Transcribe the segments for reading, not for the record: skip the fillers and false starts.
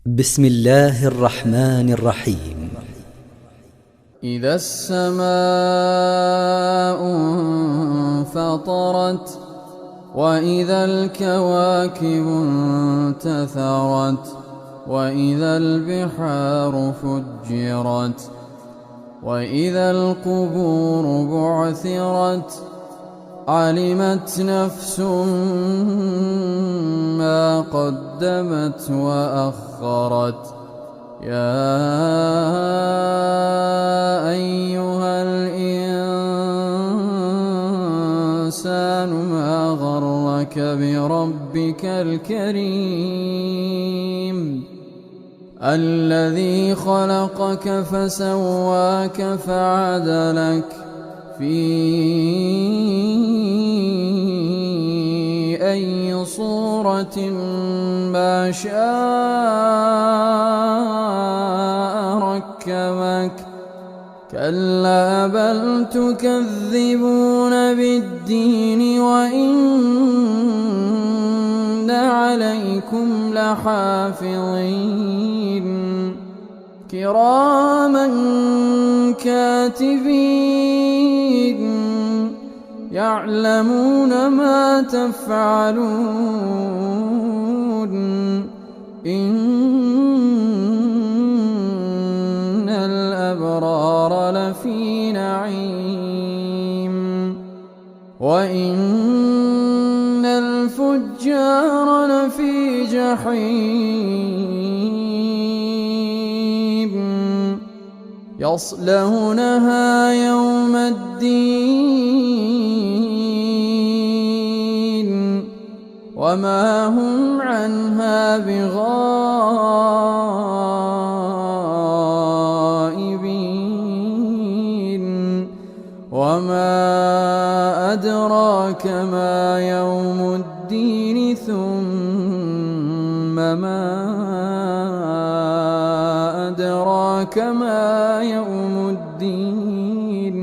بسم الله الرحمن الرحيم. إذا السماء انفطرت وإذا الكواكب انتثرت وإذا البحار فجرت وإذا القبور بعثرت علمت نفس ما قدمت وأخرت يا أيها الإنسان ما غرك بربك الكريم الذي خلقك فسواك فعدلك في أي صورة ما شاء ركبك كلا بل تكذبون بالدين وإن عليكم لحافظين كراما كاتبين يعلمون ما تفعلون إن الأبرار لفي نعيم وإن الفجار لفي جحيم يصلونها يوم الدين وما هم عنها بغائبين وما أدراك ما يوم الدين ثم ما أدراك ما يوم الدين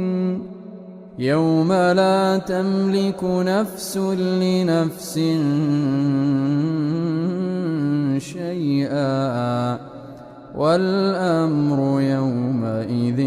يوم لا تملك نفس لنفس شيئا والأمر يومئذ